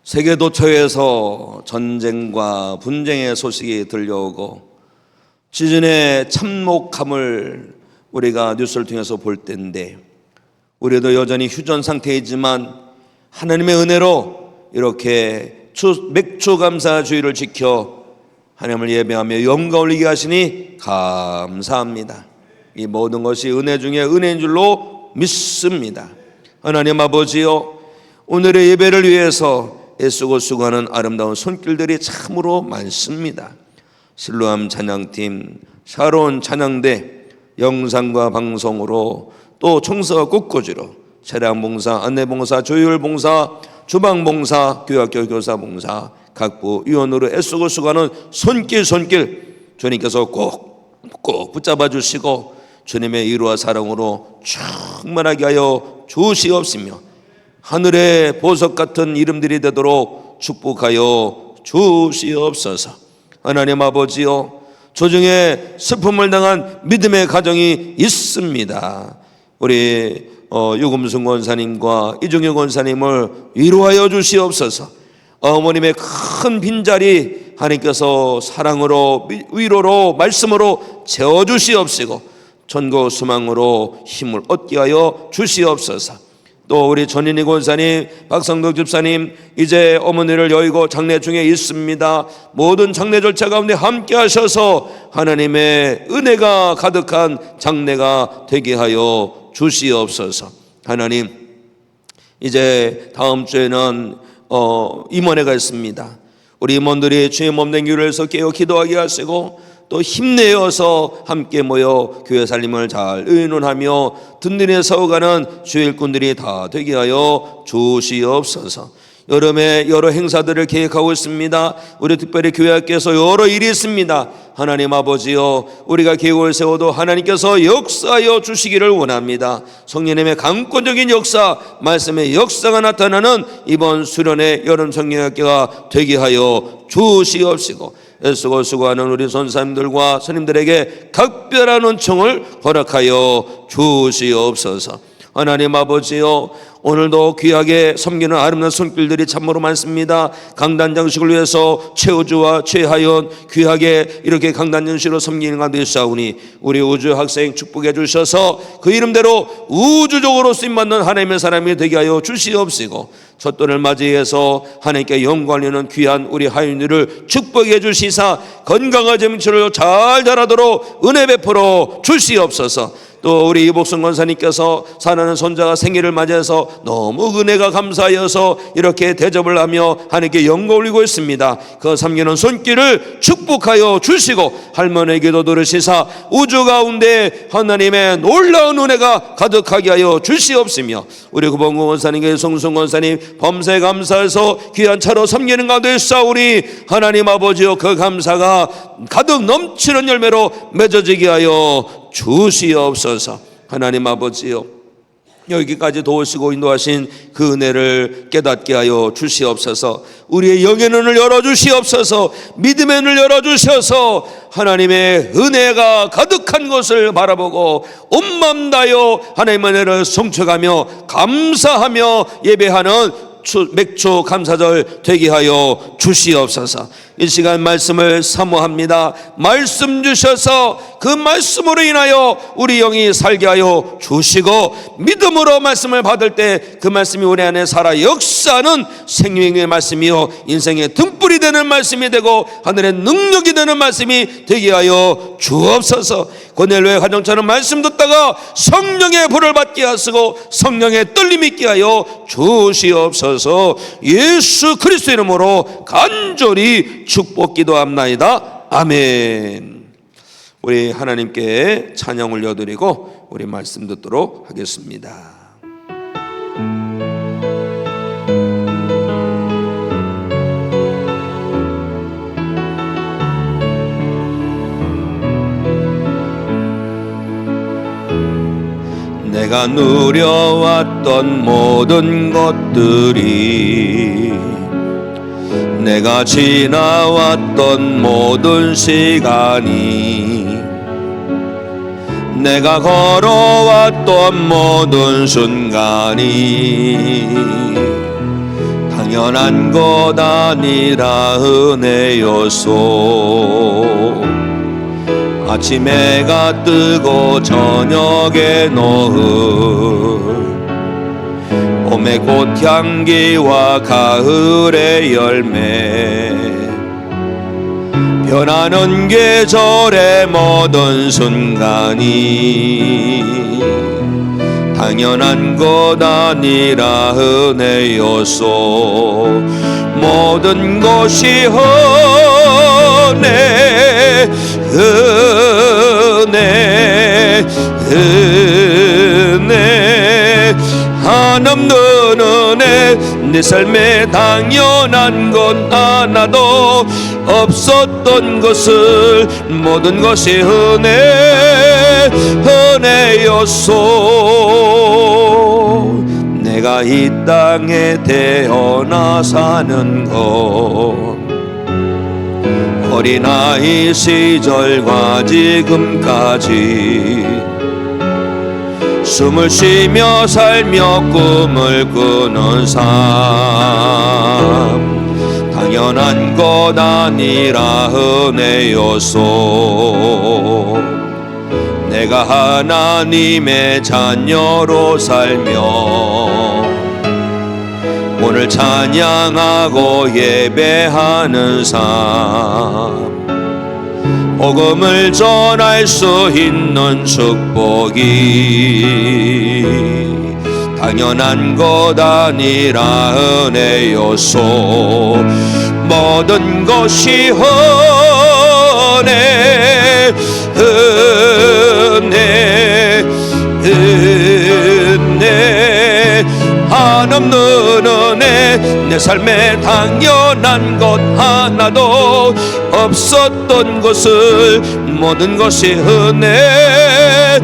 세계 도처에서 전쟁과 분쟁의 소식이 들려오고 지진의 참혹함을 우리가 뉴스를 통해서 볼 때인데, 우리도 여전히 휴전 상태이지만 하나님의 은혜로 이렇게 맥추감사주의를 지켜 하나님을 예배하며 영광 올리게 하시니 감사합니다. 이 모든 것이 은혜 중에 은혜인 줄로 믿습니다. 하나님 아버지요, 오늘의 예배를 위해서 애쓰고 수고하는 아름다운 손길들이 참으로 많습니다. 실로암 찬양팀, 샤론 찬양대, 영상과 방송으로 또 청소와 꽃꽂이로 차량봉사, 안내봉사, 조율봉사, 주방봉사, 교학교 교사봉사, 각부 위원으로 애쓰고 수고하는 손길 주님께서 꼭 붙잡아 주시고 주님의 위로와 사랑으로 충만하게 하여 주시옵시며 하늘의 보석 같은 이름들이 되도록 축복하여 주시옵소서. 하나님 아버지요, 조중에 슬픔을 당한 믿음의 가정이 있습니다. 우리 유금순 권사님과 이종혁 권사님을 위로하여 주시옵소서. 어머님의 큰 빈자리 하나님께서 사랑으로, 위로로, 말씀으로 채워주시옵시고 전고 수망으로 힘을 얻게 하여 주시옵소서. 또 우리 전인희 권사님, 박성덕 집사님, 이제 어머니를 여의고 장례 중에 있습니다. 모든 장례 절차 가운데 함께 하셔서 하나님의 은혜가 가득한 장례가 되게 하여 주시옵소서. 하나님, 이제 다음 주에는 임원회가 있습니다. 우리 임원들이 주의 몸된 교회에서 깨어 기도하게 하시고 또 힘내어서 함께 모여 교회 살림을 잘 의논하며 든든히 서어가는 주의 일꾼들이 다 되게 하여 주시옵소서. 여름에 여러 행사들을 계획하고 있습니다. 우리 특별히 교회학교에서 여러 일이 있습니다. 하나님 아버지여, 우리가 계획을 세워도 하나님께서 역사하여 주시기를 원합니다. 성령님의 강권적인 역사, 말씀의 역사가 나타나는 이번 수련회 여름 성령학교가 되게 하여 주시옵시고 애쓰고 수고하는 우리 선사님들과 스님들에게 각별한 은총을 허락하여 주시옵소서. 하나님 아버지요, 오늘도 귀하게 섬기는 아름다운 손길들이 참으로 많습니다. 강단 장식을 위해서 최우주와 최하연 귀하게 이렇게 강단 장식으로 섬기는 가운데 있사오니 우리 우주 학생 축복해 주셔서 그 이름대로 우주적으로 쓰임받는 하나님의 사람이 되게 하여 주시옵시고 첫돈을 맞이해서 하나님께 영광을 여는 귀한 우리 하윤이를 축복해 주시사 건강한 정치를 잘 자라도록 은혜 베풀어 주시옵소서. 또 우리 이복순 권사님께서 사랑하는 손자가 생일을 맞이해서 너무 은혜가 감사하여서 이렇게 대접을 하며 하나님께 영광 올리고 있습니다. 그 섬기는 손길을 축복하여 주시고 할머니에게도 들으시사 우주 가운데 하나님의 놀라운 은혜가 가득하게 하여 주시옵시며 우리 구봉구 권사님께 성순 권사님 범사에 감사해서 귀한 차로 섬기는 가운데 있사오니 하나님 아버지여, 그 감사가 가득 넘치는 열매로 맺어지게 하여 주시옵소서. 하나님 아버지요, 여기까지 도우시고 인도하신 그 은혜를 깨닫게 하여 주시옵소서. 우리의 영의 눈을 열어주시옵소서. 믿음의 눈을 열어주셔서 하나님의 은혜가 가득한 것을 바라보고 온 마음 다하여 하나님의 은혜를 성취하며 감사하며 예배하는 맥주 감사절 되게 하여 주시옵소서. 이 시간 말씀을 사모합니다. 말씀 주셔서 그 말씀으로 인하여 우리 영이 살게 하여 주시고 믿음으로 말씀을 받을 때 그 말씀이 우리 안에 살아 역사하는 생명의 말씀이요 인생의 등불이 되는 말씀이 되고 하늘의 능력이 되는 말씀이 되게 하여 주옵소서. 고넬료의 가정처럼 말씀 듣다가 성령의 불을 받게 하시고 성령의 떨림 있게 하여 주시옵소서. 예수 그리스도 이름으로 간절히 축복 기도합나이다. 아멘. 우리 하나님께 찬양 올려드리고 우리 말씀 듣도록 하겠습니다. 내가 누려왔던 모든 것들이, 내가 지나왔던 모든 시간이, 내가 걸어왔던 모든 순간이 당연한 것 아니라 은혜였소. 아침 해가 뜨고 저녁에 노을, 봄의 꽃향기와 가을의 열매, 변하는 계절의 모든 순간이 당연한 것 아니라 은혜였소. 모든 것이 은혜, 은혜, 은혜, 한없는 은혜. 내 삶에 당연한 건 하나도 없었던 것을 모든 것이 은혜, 은혜였소. 내가 이 땅에 태어나 사는 것, 어린아이 시절과 지금까지 숨을 쉬며 살며 꿈을 꾸는 삶, 당연한 것 아니라 은혜였소. 내가 하나님의 자녀로 살며 오늘 찬양하고 예배하는 삶, 복음을 전할 수 있는 축복이 당연한 것 아니라 은혜였소. 모든 것이 은혜, 은혜, 은혜, 한없는 은혜. 내 삶에 당연한 것 하나도 없었던 것을 모든 것이 은혜,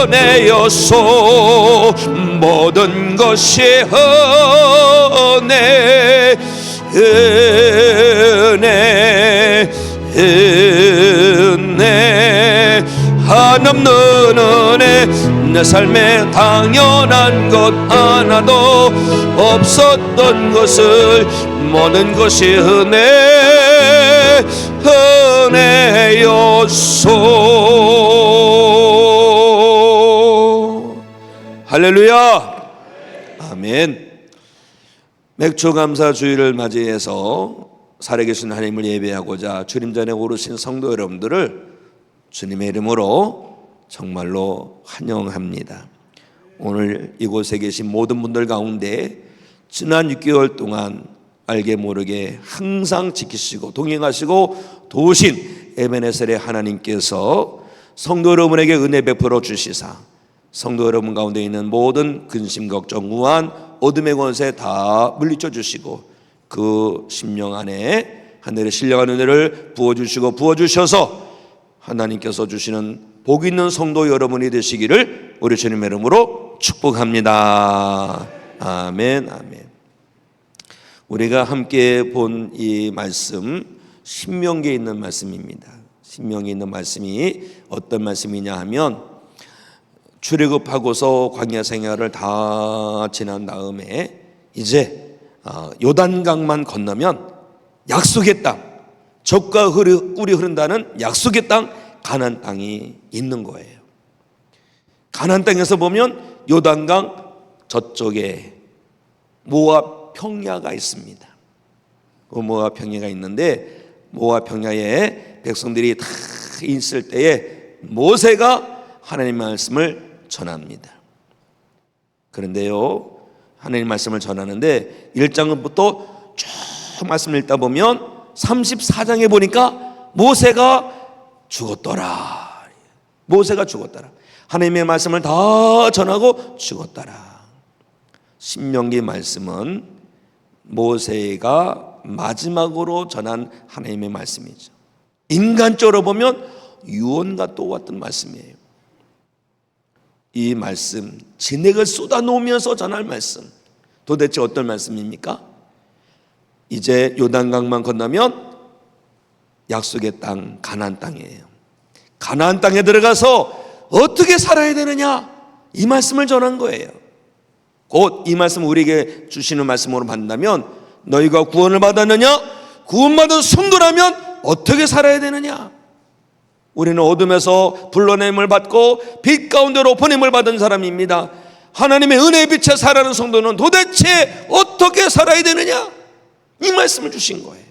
은혜였소. 모든 것이 은혜, 은혜, 은혜, 한없는 은혜. 내 삶에 당연한 것 하나도 없었던 것을 모든 것이 은혜, 은혜였소. 할렐루야, 아멘. 맥주 감사 주일을 맞이해서 살아계신 하나님을 예배하고자 주님 전에 오르신 성도 여러분들을 주님의 이름으로 정말로 환영합니다. 오늘 이곳에 계신 모든 분들 가운데 지난 6개월 동안 알게 모르게 항상 지키시고 동행하시고 도우신 에베네셀의 하나님께서 성도 여러분에게 은혜 베풀어 주시사 성도 여러분 가운데 있는 모든 근심, 걱정, 우한, 어둠의 권세 다 물리쳐 주시고 그 심령 안에 하늘의 신령한 은혜를 부어주시고 부어주셔서 하나님께서 주시는 복 있는 성도 여러분이 되시기를 우리 주님의 이름으로 축복합니다. 아멘, 아멘. 우리가 함께 본 이 말씀 신명기에 있는 말씀입니다. 신명기에 있는 말씀이 어떤 말씀이냐 하면 출애굽하고서 광야 생활을 다 지난 다음에 이제 요단강만 건너면 약속의 땅, 젖과 꿀이 흐른다는 약속의 땅 가나안 땅이 있는 거예요. 가나안 땅에서 보면 요단강 저쪽에 모압 평야가 있습니다. 그 모압 평야가 있는데 모압 평야에 백성들이 다 있을 때에 모세가 하나님 말씀을 전합니다. 그런데요, 하나님 말씀을 전하는데 1장부터 쭉 말씀을 읽다 보면 34장에 보니까 모세가 죽었더라. 모세가 죽었더라. 하나님의 말씀을 다 전하고 죽었더라. 신명기 말씀은 모세가 마지막으로 전한 하나님의 말씀이죠. 인간적으로 보면 유언과 또 같은 말씀이에요. 이 말씀, 진액을 쏟아놓으면서 전할 말씀, 도대체 어떤 말씀입니까? 이제 요단강만 건너면 약속의 땅 가나안 땅이에요. 가나안 땅에 들어가서 어떻게 살아야 되느냐, 이 말씀을 전한 거예요. 곧 이 말씀 우리에게 주시는 말씀으로 본다면 너희가 구원을 받았느냐? 구원받은 성도라면 어떻게 살아야 되느냐? 우리는 어둠에서 불러냄을 받고 빛 가운데로 보냄을 받은 사람입니다. 하나님의 은혜의 빛에 살아가는 성도는 도대체 어떻게 살아야 되느냐? 이 말씀을 주신 거예요.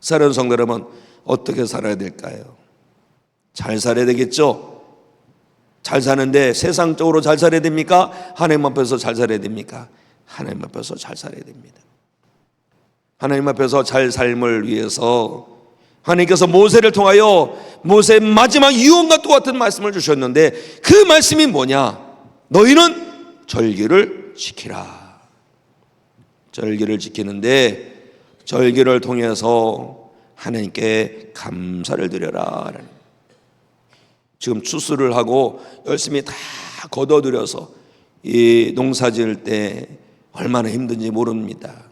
사랑하는 성도 여러분, 어떻게 살아야 될까요? 잘 살아야 되겠죠? 잘 사는데 세상적으로 잘 살아야 됩니까? 하나님 앞에서 잘 살아야 됩니까? 하나님 앞에서 잘 살아야 됩니다. 하나님 앞에서 잘 삶을 위해서 하나님께서 모세를 통하여 모세의 마지막 유언과 똑같은 말씀을 주셨는데, 그 말씀이 뭐냐? 너희는 절기를 지키라. 절기를 지키는데 절기를 통해서 하나님께 감사를 드려라. 지금 추수를 하고 열심히 다 거둬들여서 이 농사 지을 때 얼마나 힘든지 모릅니다.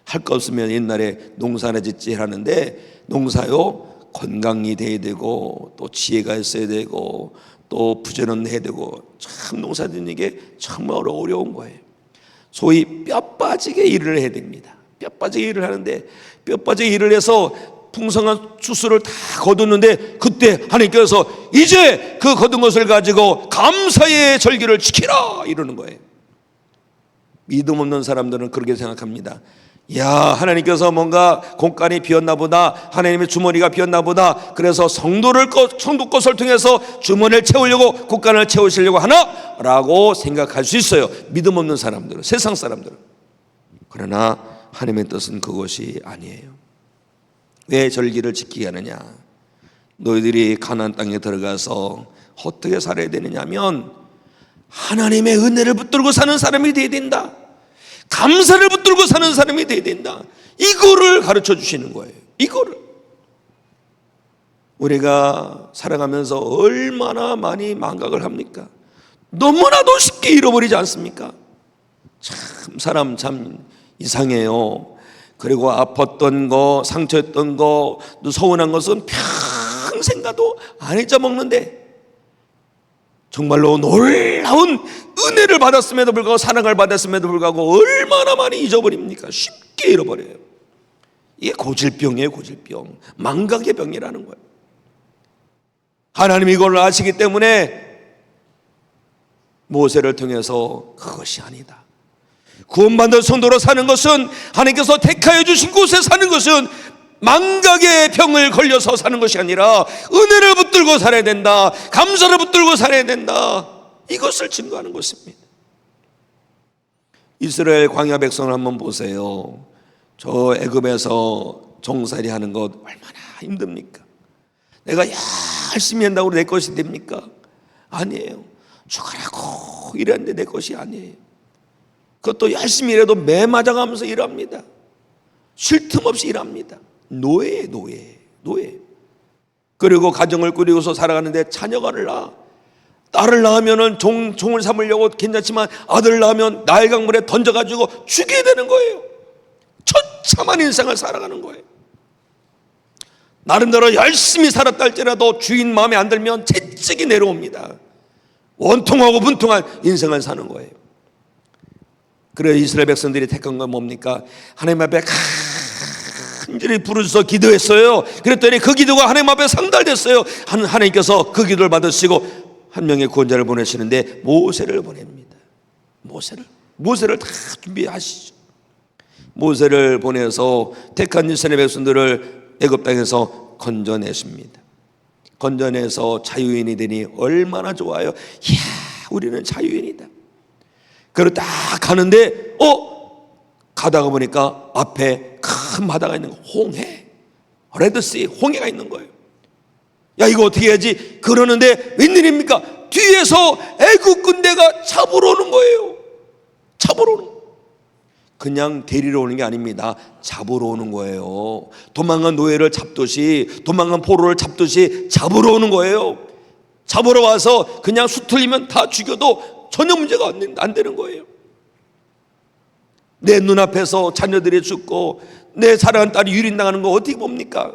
할 거 없으면 옛날에 농사나 짓지 하는데, 농사요 건강이 돼야 되고 또 지혜가 있어야 되고 또 부지런해야 되고, 참 농사 짓는 게 정말 어려운 거예요. 소위 뼈 빠지게 일을 해야 됩니다. 뼈 빠지게 일을 하는데, 뼈 빠지게 일을 해서 풍성한 추수를 다 거뒀는데, 그때 하나님께서 이제 그 거둔 것을 가지고 감사의 절기를 지키라 이러는 거예요. 믿음 없는 사람들은 그렇게 생각합니다. 야, 하나님께서 뭔가 공간이 비었나 보다, 하나님의 주머니가 비었나 보다, 그래서 성도 것을 통해서 주머니를 채우려고, 국간을 채우시려고 하나? 라고 생각할 수 있어요, 믿음 없는 사람들은, 세상 사람들은. 그러나 하나님의 뜻은 그것이 아니에요. 왜 절기를 지키게 하느냐? 너희들이 가나안 땅에 들어가서 어떻게 살아야 되느냐 하면, 하나님의 은혜를 붙들고 사는 사람이 되어야 된다, 감사를 붙들고 사는 사람이 되어야 된다, 이거를 가르쳐 주시는 거예요. 이거를 우리가 살아가면서 얼마나 많이 망각을 합니까? 너무나도 쉽게 잃어버리지 않습니까? 참 사람 참 이상해요. 그리고 아팠던 거, 상처였던 거, 또 서운한 것은 평생 가도 안 잊어먹는데, 정말로 놀라운 은혜를 받았음에도 불구하고, 사랑을 받았음에도 불구하고 얼마나 많이 잊어버립니까? 쉽게 잃어버려요. 이게 고질병이에요. 고질병, 망각의 병이라는 거예요. 하나님이 이걸 아시기 때문에 모세를 통해서 그것이 아니다, 구원받은 성도로 사는 것은, 하나님께서 택하여 주신 곳에 사는 것은 망각의 병을 걸려서 사는 것이 아니라 은혜를 붙들고 살아야 된다, 감사를 붙들고 살아야 된다, 이것을 증거하는 것입니다. 이스라엘 광야 백성을 한번 보세요. 저 애굽에서 종살이 하는 것 얼마나 힘듭니까? 내가 열심히 한다고 내 것이 됩니까? 아니에요. 죽으라고 일하는데 내 것이 아니에요. 그것도 열심히 일해도 매 맞아가면서 일합니다. 쉴 틈 없이 일합니다. 노예. 그리고 가정을 꾸리고서 살아가는데 자녀가 낳아, 딸을 낳으면 종을 삼으려고 괜찮지만 아들 낳으면 나일강물에 던져가지고 죽게 되는 거예요. 처참한 인생을 살아가는 거예요. 나름대로 열심히 살았다 할지라도 주인 마음에 안 들면 채찍이 내려옵니다. 원통하고 분통한 인생을 사는 거예요. 그래서 이스라엘 백성들이 택한 건 뭡니까? 하나님 앞에 간절히 부르셔서 기도했어요. 그랬더니 그 기도가 하나님 앞에 상달됐어요. 하나님께서 그 기도를 받으시고 한 명의 구원자를 보내시는데, 모세를 보냅니다. 모세를 다 준비하시죠. 모세를 보내서 택한 이스라엘 백성들을 애굽 땅에서 건져내십니다. 건져내서 자유인이 되니 얼마나 좋아요. 이야, 우리는 자유인이다. 그리고 딱 가는데 가다가 보니까 앞에 큰 바다가 있는 거, 홍해, 레드씨, 홍해가 있는 거예요. 야, 이거 어떻게 해야지? 그러는데 웬일입니까? 뒤에서 애국 군대가 잡으러 오는 거예요. 잡으러 오는 거예요. 그냥 데리러 오는 게 아닙니다. 잡으러 오는 거예요. 도망간 노예를 잡듯이, 도망간 포로를 잡듯이 잡으러 오는 거예요. 잡으러 와서 그냥 수틀리면 다 죽여도 전혀 문제가 안 되는 거예요. 내 눈앞에서 자녀들이 죽고 내 사랑하는 딸이 유린당하는 거 어떻게 봅니까?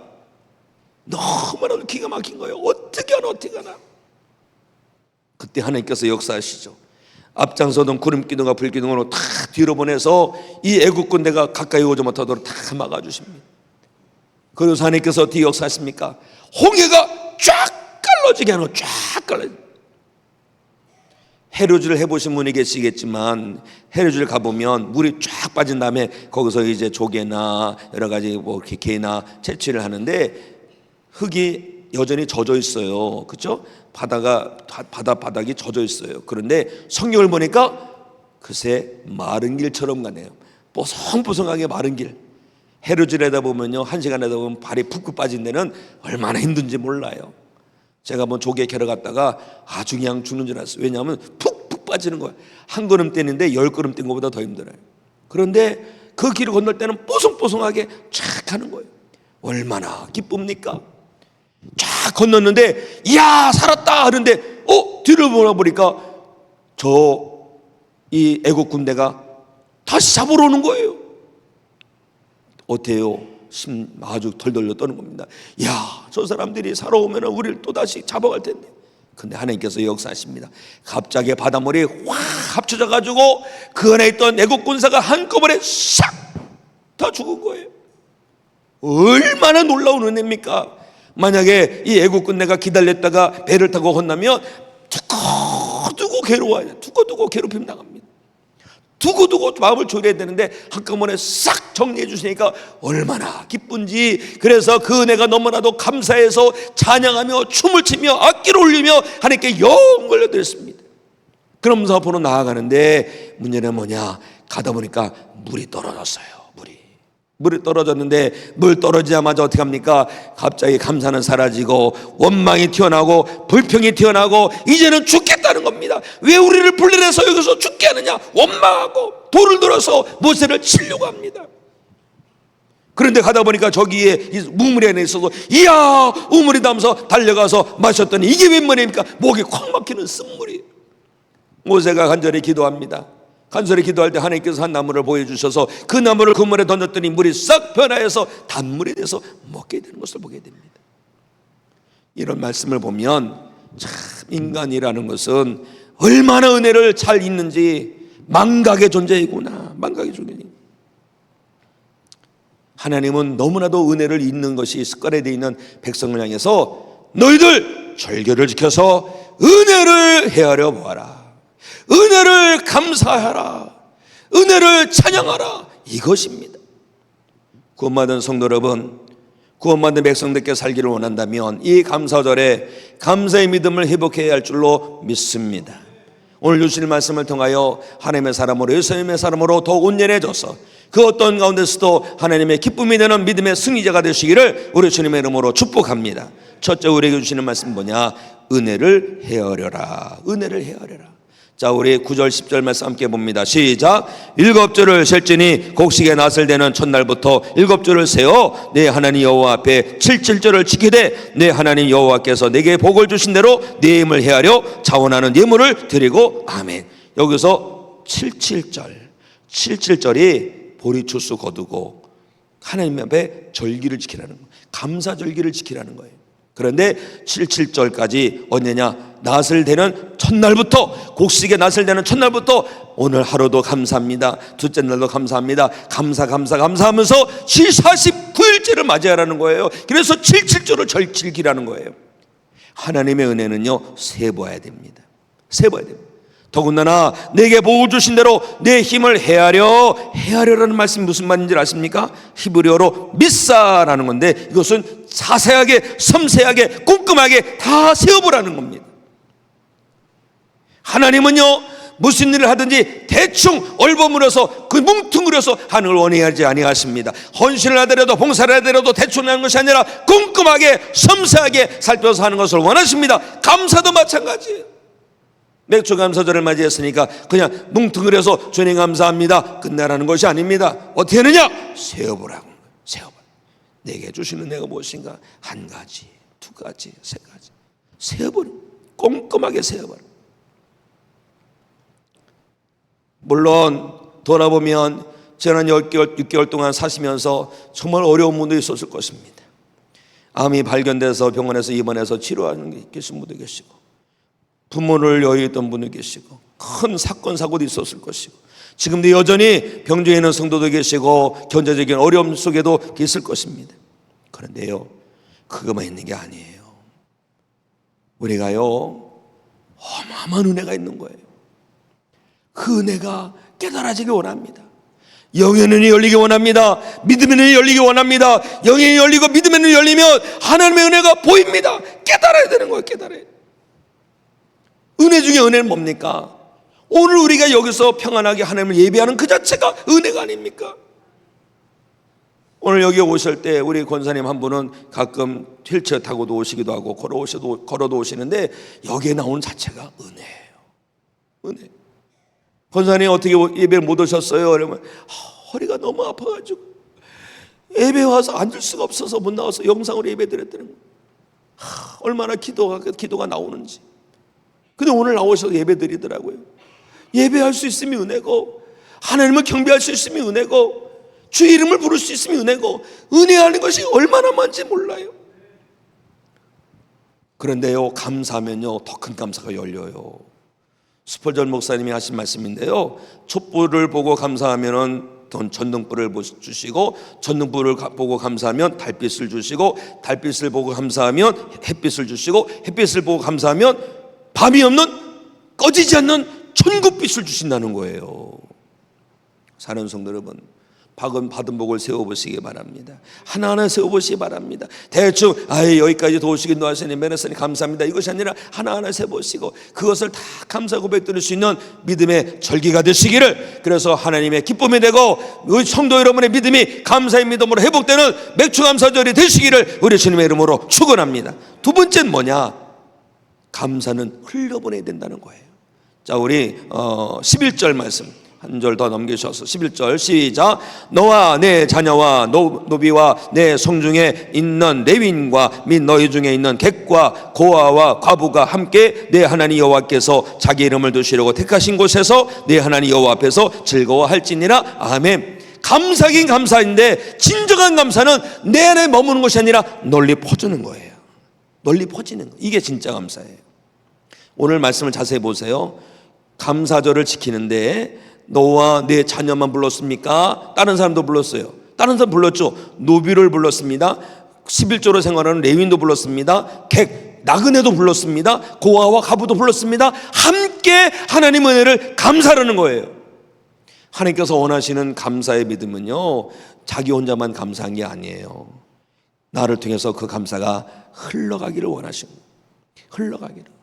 너무나도 기가 막힌 거예요. 어떻게 하나. 그때 하나님께서 역사하시죠. 앞장서던 구름기둥과 불기둥으로 다 뒤로 보내서 이 애국 군대가 가까이 오지 못하도록 다 막아주십니다. 그래서 하나님께서 어떻게 역사하십니까? 홍해가 쫙 갈라지게 하는, 쫙 갈라지게. 해루지를 해보신 분이 계시겠지만, 해루지를 가보면 물이 쫙 빠진 다음에 거기서 이제 조개나 여러 가지 뭐 이렇게 게나 채취를 하는데 흙이 여전히 젖어 있어요. 그렇죠? 바닥이 젖어 있어요. 그런데 성경을 보니까 글쎄 마른 길처럼 가네요. 뽀송뽀송하게 마른 길. 해루지를 하다 보면요, 1시간 하다 보면 발이 푹푹 빠진 데는 얼마나 힘든지 몰라요. 제가 한번 조개 캐러 갔다가 아주 그냥 죽는 줄 알았어요. 왜냐하면 푹푹 빠지는 거예요. 한 걸음 떼는데 10걸음 뗀 것보다 더 힘들어요. 그런데 그 길을 건널 때는 뽀송뽀송하게 쫙 하는 거예요. 얼마나 기쁩니까? 쫙 건넜는데 이야 살았다 하는데 뒤를 돌아보니까 이 애국 군대가 다시 잡으러 오는 거예요. 어때요? 심 아주 덜덜 떠는 겁니다. 야, 저 사람들이 살아오면 우리를 또다시 잡아갈 텐데. 근데 하나님께서 역사하십니다. 갑자기 바닷물이 확 합쳐져 가지고 그 안에 있던 애국 군사가 한꺼번에 싹 다 죽은 거예요. 얼마나 놀라운 은혜입니까? 만약에 이 애국 군대가 기다렸다가 배를 타고 혼나면 두고두고 괴로워요. 두고두고 괴롭힘 당합니다. 두고두고 마음을 조려야 되는데 한꺼번에 싹 정리해 주시니까 얼마나 기쁜지. 그래서 그 은혜가 너무나도 감사해서 찬양하며 춤을 추며 악기를 올리며 하나님께 영광을 올려드렸습니다. 그러면서 앞으로 나아가는데 문제는 뭐냐? 가다 보니까 물이 떨어졌어요. 물이 떨어졌는데 물 떨어지자마자 어떻게 합니까? 갑자기 감사는 사라지고 원망이 튀어나오고 불평이 튀어나오고 이제는 죽겠다는 겁니다. 왜 우리를 분리해서 여기서 죽게 하느냐? 원망하고 돌을 들어서 모세를 치려고 합니다. 그런데 가다 보니까 저기에 우물이 안에 있어서 이야 우물이다 하면서 달려가서 마셨더니 이게 웬 말입니까? 목이 콱 막히는 쓴물이. 모세가 간절히 기도합니다. 간절히 기도할 때 하나님께서 한 나무를 보여주셔서 그 나무를 그 물에 던졌더니 물이 싹 변화해서 단물이 돼서 먹게 되는 것을 보게 됩니다. 이런 말씀을 보면 참 인간이라는 것은 얼마나 은혜를 잘 잊는지 망각의 존재이구나. 망각의 존재이구나. 하나님은 너무나도 은혜를 잊는 것이 습관에 되어 있는 백성을 향해서 너희들 절개를 지켜서 은혜를 헤아려 보아라. 은혜를 감사하라. 은혜를 찬양하라. 이것입니다. 구원받은 성도 여러분, 구원받은 백성들께 살기를 원한다면 이 감사절에 감사의 믿음을 회복해야 할 줄로 믿습니다. 오늘 주실 말씀을 통하여 하나님의 사람으로 예수님의 사람으로 더 온전해져서 그 어떤 가운데서도 하나님의 기쁨이 되는 믿음의 승리자가 되시기를 우리 주님의 이름으로 축복합니다. 첫째 우리에게 주시는 말씀 뭐냐? 은혜를 헤아려라. 은혜를 헤아려라. 자, 우리 9절 10절 말씀 함께 봅니다. 시작. 7주를 셀지니 곡식의 낫을 대는 첫날부터 7주를 세어 내 하나님 여호와 앞에 77절을 지키되 내 하나님 여호와께서 내게 복을 주신 대로 내 힘을 헤아려 자원하는 예물을 드리고. 아멘. 여기서 77절이 보리추수 거두고 하나님 앞에 절기를 지키라는 거예요. 감사절기를 지키라는 거예요. 그런데 77절까지 언제냐? 낫을 대는 첫날부터, 곡식의 낫을 대는 첫날부터 오늘 하루도 감사합니다. 둘째 날도 감사합니다. 감사하면서 49일째를 맞이하라는 거예요. 그래서 77절을 즐기라는 거예요. 하나님의 은혜는요, 세보아야 됩니다. 세보아야 됩니다. 더군다나 내게 복을 주신 대로 내 힘을 헤아려라는 말씀이 무슨 말인지 아십니까? 히브리어로 미사라는 건데 이것은 자세하게 섬세하게 꼼꼼하게 다 세어보라는 겁니다. 하나님은요 무슨 일을 하든지 대충 얼버무려서 그 뭉뚱그려서 하는 걸 원하지 아니하십니다. 헌신을 하더라도 봉사를 하더라도 대충 하는 것이 아니라 꼼꼼하게 섬세하게 살펴서 하는 것을 원하십니다. 감사도 마찬가지예요. 맥주 감사절을 맞이했으니까 그냥 뭉뚱그려서 주님 감사합니다 끝내라는 것이 아닙니다. 어떻게 하느냐? 세어보라고. 세어봐. 내게 주시는 내가 무엇인가? 한 가지, 두 가지, 세 가지. 세어보라. 꼼꼼하게 세어보라. 물론 돌아보면 지난 6개월 동안 사시면서 정말 어려운 분도 있었을 것입니다. 암이 발견돼서 병원에서 입원해서 치료하는 게 계신 분도 계시고 부모를 여의했던 분도 계시고 큰 사건 사고도 있었을 것이고 지금도 여전히 병중에 있는 성도도 계시고 경제적인 어려움 속에도 있을 것입니다. 그런데요, 그것만 있는 게 아니에요. 우리가요 어마어마한 은혜가 있는 거예요. 그 은혜가 깨달아지기 원합니다. 영의 눈이 열리기 원합니다. 믿음의 눈이 열리기 원합니다. 영의 눈이 열리고 믿음의 눈이 열리면 하나님의 은혜가 보입니다. 깨달아야 되는 거예요. 깨달아야 돼요. 은혜 중에 은혜는 뭡니까? 오늘 우리가 여기서 평안하게 하나님을 예배하는 그 자체가 은혜가 아닙니까? 오늘 여기 오실 때 우리 권사님 한 분은 가끔 휠체어 타고도 오시기도 하고 걸어도 오시는데 여기에 나오는 자체가 은혜예요. 은혜. 권사님 어떻게 예배를 못 오셨어요? 그러면 허리가 너무 아파가지고 예배 와서 앉을 수가 없어서 못 나와서 영상으로 예배 드렸다는 거예요. 얼마나 기도가 나오는지. 근데 오늘 나오셔서 예배 드리더라고요. 예배할 수 있으면 은혜고 하나님을 경배할 수 있으면 은혜고 주의 이름을 부를 수 있으면 은혜고 은혜하는 것이 얼마나 많은지 몰라요. 그런데요, 감사하면요 더 큰 감사가 열려요. 스펄전 목사님이 하신 말씀인데요, 촛불을 보고 감사하면은 전등불을 주시고 전등불을 보고 감사하면 달빛을 주시고 달빛을 보고 감사하면 햇빛을 주시고 햇빛을 보고 감사하면 밤이 없는 꺼지지 않는 천국빛을 주신다는 거예요. 사랑하는 성도 여러분, 받은 복을 세워보시기 바랍니다. 하나하나 세워보시기 바랍니다. 대충 여기까지 도우시긴 하시니 메르스니 감사합니다 이것이 아니라 하나하나 세보시고 그것을 다 감사 고백 드릴 수 있는 믿음의 절기가 되시기를, 그래서 하나님의 기쁨이 되고 우리 성도 여러분의 믿음이 감사의 믿음으로 회복되는 맥주감사절이 되시기를 우리 주님의 이름으로 축원합니다. 두 번째는 뭐냐? 감사는 흘려보내야 된다는 거예요. 자, 우리 11절 말씀 한 절 더 넘기셔서 11절 시작. 너와 내 자녀와 노비와 내 성중에 있는 레위인과 및 너희 중에 있는 객과 고아와 과부가 함께 내 하나님 여호와께서 자기 이름을 두시려고 택하신 곳에서 내 하나님 여호와 앞에서 즐거워할지니라. 아멘. 감사긴 감사인데 진정한 감사는 내 안에 머무는 것이 아니라 널리 퍼주는 거예요. 널리 퍼지는 거. 이게 진짜 감사예요. 오늘 말씀을 자세히 보세요. 감사절을 지키는데 너와 내 자녀만 불렀습니까? 다른 사람도 불렀어요. 다른 사람 불렀죠. 노비를 불렀습니다. 11조로 생활하는 레위인도 불렀습니다. 객, 나그네도 불렀습니다. 고아와 과부도 불렀습니다. 함께 하나님의 은혜를 감사하는 거예요. 하나님께서 원하시는 감사의 믿음은요, 자기 혼자만 감사한 게 아니에요. 나를 통해서 그 감사가 흘러가기를 원하시는 거예요. 흘러가기를.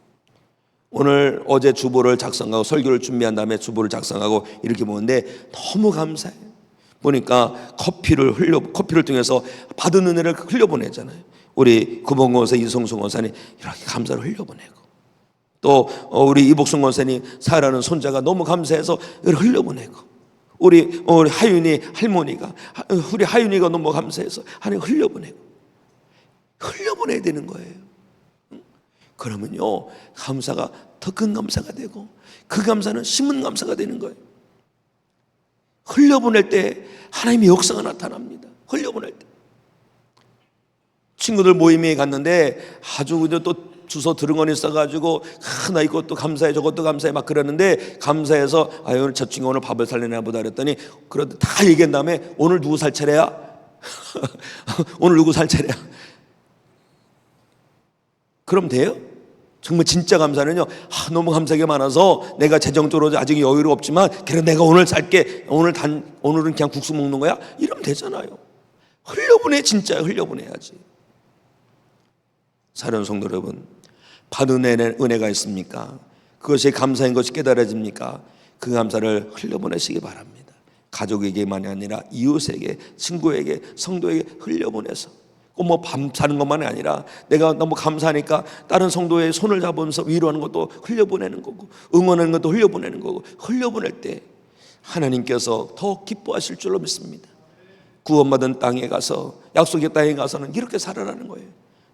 오늘 어제 주보를 작성하고 설교를 준비한 다음에 주보를 작성하고 이렇게 보는데 너무 감사해요. 보니까 커피를 통해서 받은 은혜를 흘려보내잖아요. 우리 구봉원사 이성순 원사님 이렇게 감사를 흘려보내고, 또 우리 이복순 원사님 사랑하는 손자가 너무 감사해서 흘려보내고, 우리 하윤이 할머니가 우리 하윤이가 너무 감사해서 하나님 흘려보내야 되는 거예요. 그러면요 감사가 더 큰 감사가 되고 그 감사는 심은 감사가 되는 거예요. 흘려보낼 때 하나님의 역사가 나타납니다. 흘려보낼 때 친구들 모임에 갔는데 아주 또 주소 들은 건 있어가지고 나 이것도 감사해 저것도 감사해 막 그러는데, 감사해서 오늘 저 친구 오늘 밥을 살려나 보다 그랬더니 그런데 다 얘기한 다음에 오늘 누구 살 차례야? 오늘 누구 살 차례야? 그럼 돼요? 정말 진짜 감사는요, 너무 감사하게 많아서 내가 재정적으로 아직 여유가 없지만 그래 내가 오늘 살게, 오늘은 그냥 국수 먹는 거야? 이러면 되잖아요. 흘려보내. 진짜 흘려보내야지. 사랑하는 성도 여러분, 받은 은혜가 있습니까? 그것이 감사인 것이 깨달아집니까? 그 감사를 흘려보내시기 바랍니다. 가족에게만이 아니라 이웃에게, 친구에게, 성도에게 흘려보내서 뭐 밤 사는 것만이 아니라 내가 너무 감사하니까 다른 성도의 손을 잡으면서 위로하는 것도 흘려보내는 거고 응원하는 것도 흘려보내는 거고, 흘려보낼 때 하나님께서 더 기뻐하실 줄로 믿습니다. 구원받은 땅에 가서, 약속의 땅에 가서는 이렇게 살아라는 거예요.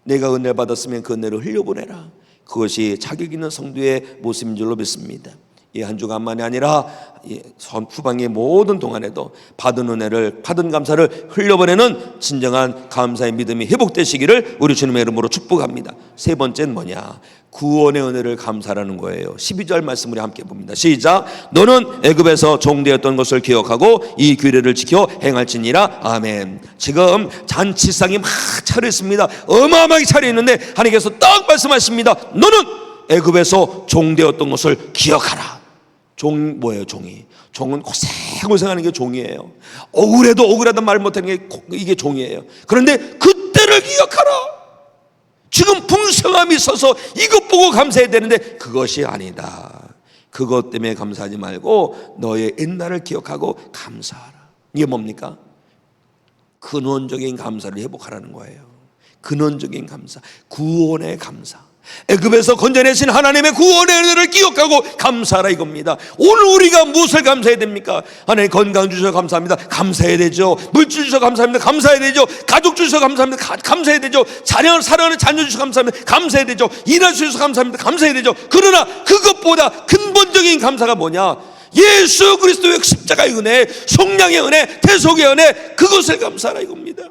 내가 은혜 받았으면 그 은혜를 흘려보내라. 그것이 자격 있는 성도의 모습인 줄로 믿습니다. 이 한 주간만이 아니라 후방의 모든 동안에도 받은 은혜를, 받은 감사를 흘려보내는 진정한 감사의 믿음이 회복되시기를 우리 주님의 이름으로 축복합니다. 세 번째는 뭐냐? 구원의 은혜를 감사하는 거예요. 12절 말씀 우리 함께 봅니다. 시작. 너는 애굽에서 종되었던 것을 기억하고 이 규례를 지켜 행할지니라. 아멘. 지금 잔치상이 막 차려있습니다. 어마어마하게 차려있는데 하나님께서 딱 말씀하십니다. 너는 애굽에서 종되었던 것을 기억하라. 종 뭐예요? 종이. 종은 고생고생하는 게 종이에요. 억울해도 억울하단 말 못하는 게 이게 종이에요. 그런데 그때를 기억하라. 지금 풍성함이 있어서 이것 보고 감사해야 되는데 그것이 아니다. 그것 때문에 감사하지 말고 너의 옛날을 기억하고 감사하라. 이게 뭡니까? 근원적인 감사를 회복하라는 거예요. 근원적인 감사, 구원의 감사. 애굽에서 건져내신 하나님의 구원의 은혜를 기억하고 감사하라 이겁니다. 오늘 우리가 무엇을 감사해야 됩니까? 하나님 건강 주셔서 감사합니다. 감사해야 되죠. 물질 주셔서 감사합니다. 감사해야 되죠. 가족 주셔서 감사합니다. 감사해야 되죠. 자녀를 사랑하는 자녀 주셔서 감사합니다. 감사해야 되죠. 일할 수 있어서 감사합니다. 감사해야 되죠. 그러나 그것보다 근본적인 감사가 뭐냐? 예수 그리스도의 십자가의 은혜, 속량의 은혜, 대속의 은혜, 그것을 감사하라 이겁니다.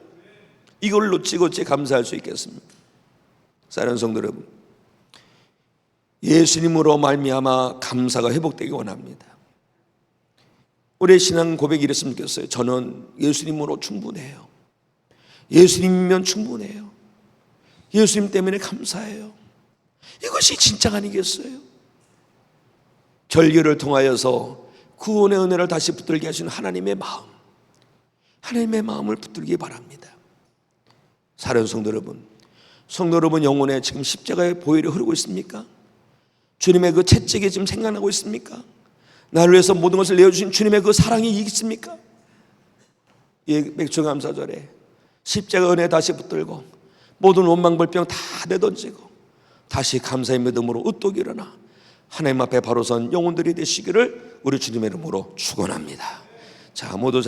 이걸 놓치고 어찌 감사할 수 있겠습니까? 사랑하는 성도 여러분, 예수님으로 말미암아 감사가 회복되기 원합니다. 우리의 신앙 고백이 이랬으면 좋겠어요. 저는 예수님으로 충분해요. 예수님이면 충분해요. 예수님 때문에 감사해요. 이것이 진짜 아니겠어요? 절기를 통하여서 구원의 은혜를 다시 붙들게 하시는 하나님의 마음, 하나님의 마음을 붙들기 바랍니다. 사랑하는 성도 여러분, 영혼에 지금 십자가의 보혈이 흐르고 있습니까? 주님의 그 채찍이 지금 생각나고 있습니까? 나를 위해서 모든 것을 내어주신 주님의 그 사랑이 있습니까? 이 맥주감사절에 십자가 은혜 다시 붙들고 모든 원망불평 다 내던지고 다시 감사의 믿음으로 으뚝 일어나 하나님 앞에 바로 선 영혼들이 되시기를 우리 주님의 이름으로 축원합니다. 자, 모두